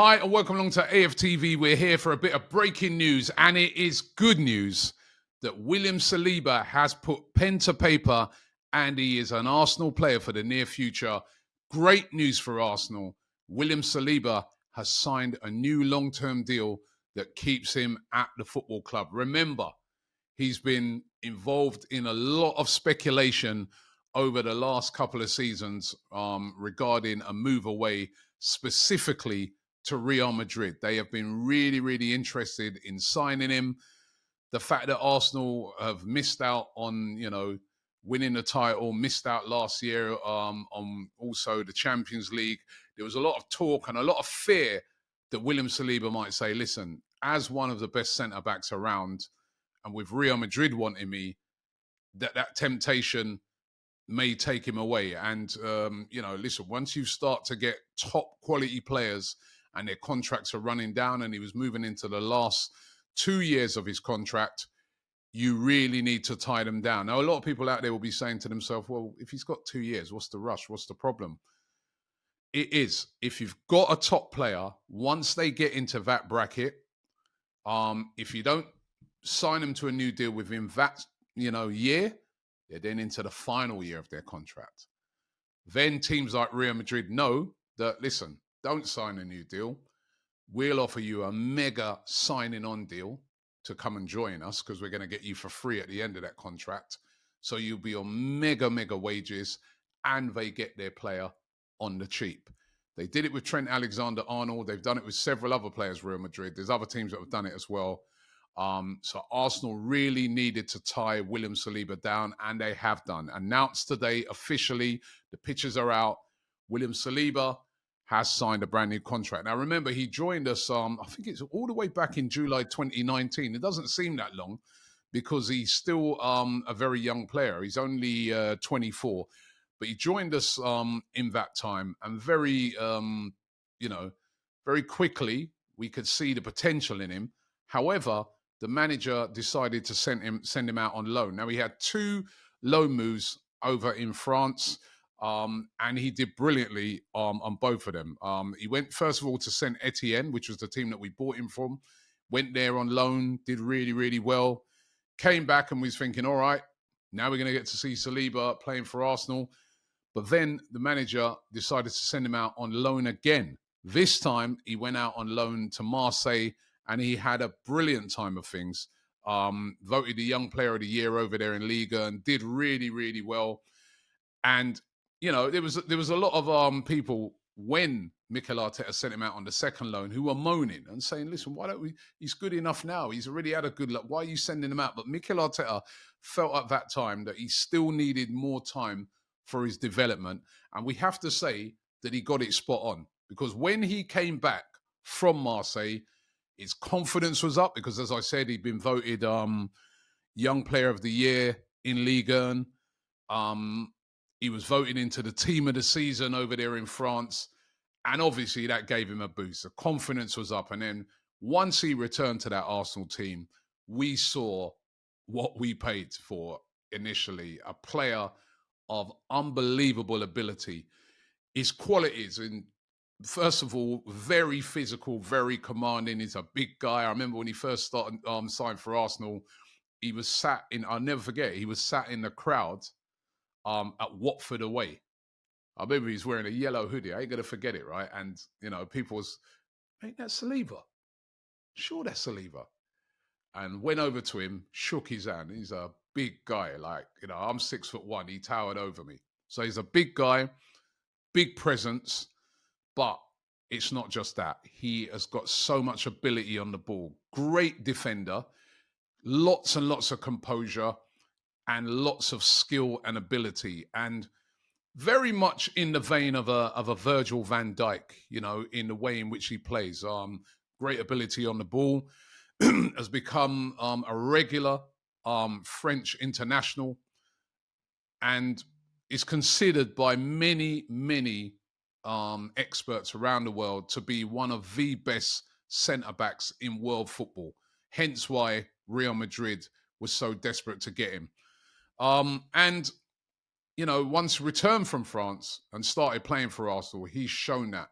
Hi, and welcome along to AFTV. We're here for a bit of breaking news, and it is good news that William Saliba has put pen to paper and he is an Arsenal player for the near future. Great news for Arsenal. William Saliba has signed a new long-term deal that keeps him at the football club. Remember, he's been involved in a lot of speculation over the last couple of seasons regarding a move away, specifically to Real Madrid. They have been really, really interested in signing him. The fact that Arsenal have missed out on, winning the title, missed out last year on also the Champions League. There was a lot of talk and a lot of fear that William Saliba might say, listen, as one of the best centre-backs around, and with Real Madrid wanting me, that temptation may take him away. And, listen, once you start to get top quality players and their contracts are running down and he was moving into the last 2 years of his contract, you really need to tie them down. Now, a lot of people out there will be saying to themselves, well, if he's got 2 years, what's the rush? What's the problem? It is, if you've got a top player, once they get into that bracket, if you don't sign them to a new deal within that, year, they're then into the final year of their contract. Then teams like Real Madrid know that, listen, don't sign a new deal. We'll offer you a mega signing on deal to come and join us because we're going to get you for free at the end of that contract. So you'll be on mega wages and they get their player on the cheap. They did it with Trent Alexander-Arnold. They've done it with several other players, Real Madrid. There's other teams that have done it as well. So Arsenal really needed to tie William Saliba down, and they have done. Announced today officially, the pictures are out. William Saliba has signed a brand new contract. Now, remember, he joined us, I think it's all the way back in July 2019. It doesn't seem that long because he's still a very young player. He's only 24. But he joined us in that time. And very quickly, we could see the potential in him. However, the manager decided to send him out on loan. Now, he had 2 loan moves over in France. And he did brilliantly on both of them. He went, first of all, to Saint Etienne, which was the team that we bought him from. Went there on loan, did really, really well. Came back and was thinking, all right, now we're going to get to see Saliba playing for Arsenal. But then the manager decided to send him out on loan again. This time, he went out on loan to Marseille, and he had a brilliant time of things. Voted the Young Player of the Year over there in Liga and did really, really well. And there was a lot of people when Mikel Arteta sent him out on the second loan who were moaning and saying, listen, why don't we, he's good enough now. He's already had a good luck. Why are you sending him out? But Mikel Arteta felt at that time that he still needed more time for his development. And we have to say that he got it spot on because when he came back from Marseille, his confidence was up because, as I said, he'd been voted Young Player of the Year in Ligue 1. He was voted into the team of the season over there in France. And obviously that gave him a boost. The confidence was up. And then once he returned to that Arsenal team, we saw what we paid for initially. A player of unbelievable ability. His qualities, first of all, very physical, very commanding. He's a big guy. I remember when he first started signed for Arsenal, he was sat in, I'll never forget, he was sat in the crowd at Watford away. I remember he's wearing a yellow hoodie. I ain't going to forget it, right? And, people was, ain't that Saliba? Sure, that's Saliba. And went over to him, shook his hand. He's a big guy. I'm 6'1". He towered over me. So he's a big guy, big presence, but it's not just that. He has got so much ability on the ball. Great defender, lots and lots of composure, and lots of skill and ability, and very much in the vein of a Virgil van Dijk, in the way in which he plays. Great ability on the ball, has become a regular French international, and is considered by many, many experts around the world to be one of the best centre-backs in world football. Hence why Real Madrid was so desperate to get him. And once returned from France and started playing for Arsenal, he's shown that.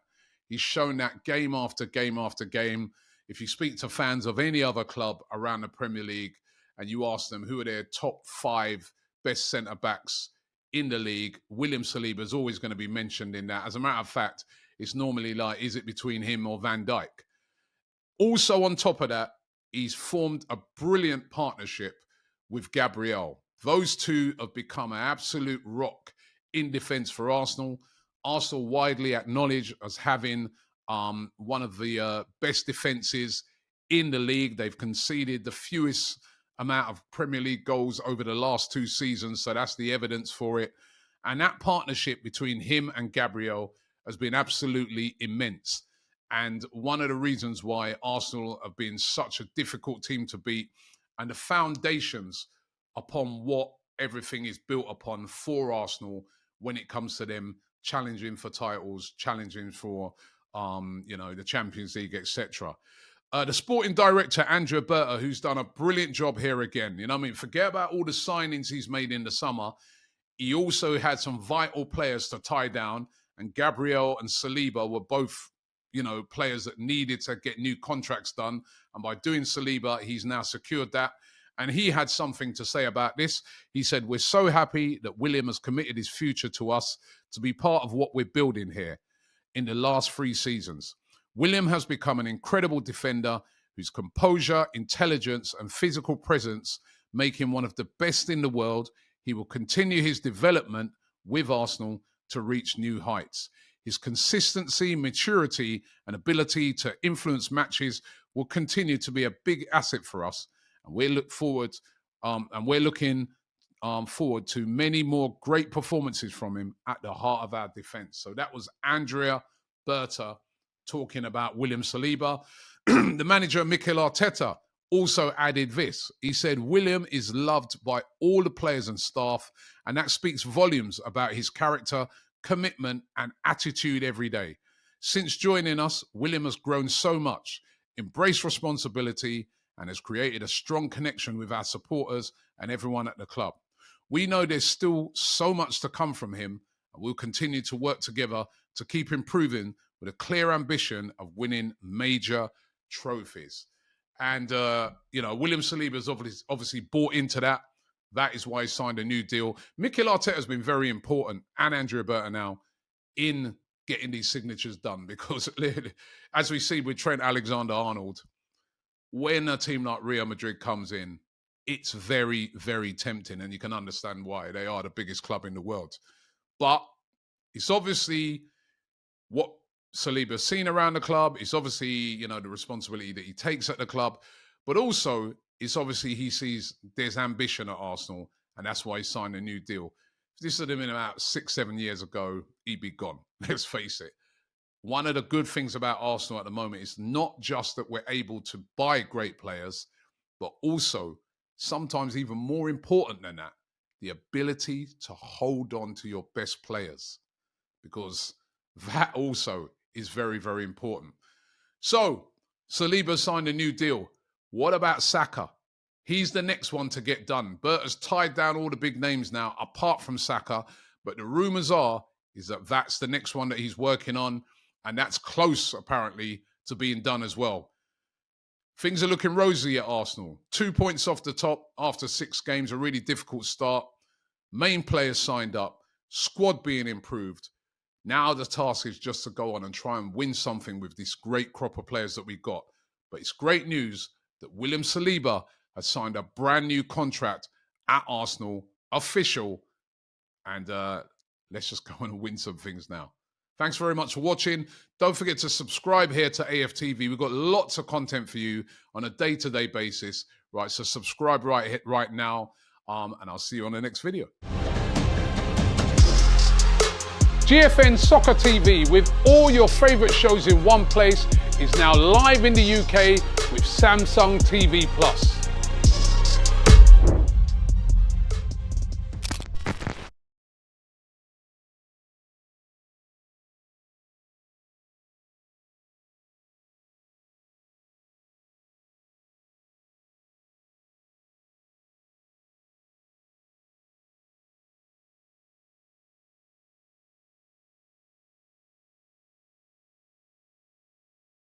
He's shown that game after game after game. If you speak to fans of any other club around the Premier League and you ask them who are their top 5 best centre-backs in the league, William Saliba is always going to be mentioned in that. As a matter of fact, it's normally like, is it between him or Van Dijk? Also on top of that, he's formed a brilliant partnership with Gabriel. Those two have become an absolute rock in defence for Arsenal. Arsenal widely acknowledged as having one of the best defences in the league. They've conceded the fewest amount of Premier League goals over the last 2 seasons, so that's the evidence for it. And that partnership between him and Gabriel has been absolutely immense. And one of the reasons why Arsenal have been such a difficult team to beat, and the foundations upon what everything is built upon for Arsenal when it comes to them challenging for titles, challenging for the Champions League, etc. The sporting director, Andrea Berta, who's done a brilliant job here again. Forget about all the signings he's made in the summer. He also had some vital players to tie down, and Gabriel and Saliba were both, players that needed to get new contracts done. And by doing Saliba, he's now secured that. And he had something to say about this. He said, "We're so happy that William has committed his future to us to be part of what we're building here in the last 3 seasons. William has become an incredible defender whose composure, intelligence, and physical presence make him one of the best in the world. He will continue his development with Arsenal to reach new heights. His consistency, maturity, and ability to influence matches will continue to be a big asset for us. And we're looking forward to many more great performances from him at the heart of our defence." So that was Andrea Berta talking about William Saliba. The manager, Mikel Arteta, also added this. He said, "William is loved by all the players and staff, and that speaks volumes about his character, commitment, and attitude every day. Since joining us, William has grown so much, embraced responsibility, and has created a strong connection with our supporters and everyone at the club. We know there's still so much to come from him, and we'll continue to work together to keep improving with a clear ambition of winning major trophies." And, William Saliba has obviously bought into that. That is why he signed a new deal. Mikel Arteta has been very important, and Andrea Berta now, in getting these signatures done. Because, as we see with Trent Alexander-Arnold, when a team like Real Madrid comes in, it's very, very tempting, and you can understand why. They are the biggest club in the world. But it's obviously what Saliba's seen around the club. It's obviously, the responsibility that he takes at the club. But also, it's obviously he sees there's ambition at Arsenal, and that's why he signed a new deal. If this had been about 6-7 years ago, he'd be gone. Let's face it. One of the good things about Arsenal at the moment is not just that we're able to buy great players, but also, sometimes even more important than that, the ability to hold on to your best players, because that also is very, very important. So, Saliba signed a new deal. What about Saka? He's the next one to get done. Bert has tied down all the big names now, apart from Saka, but the rumours is that that's the next one that he's working on, and that's close, apparently, to being done as well. Things are looking rosy at Arsenal. 2 points off the top after 6 games, a really difficult start. Main players signed up, squad being improved. Now the task is just to go on and try and win something with this great crop of players that we've got. But it's great news that William Saliba has signed a brand new contract at Arsenal, official. And let's just go on and win some things now. Thanks very much for watching. Don't forget to subscribe here to AFTV. We've got lots of content for you on a day-to-day basis. Right, so subscribe right now, and I'll see you on the next video. GFN Soccer TV, with all your favourite shows in one place, is now live in the UK with Samsung TV Plus.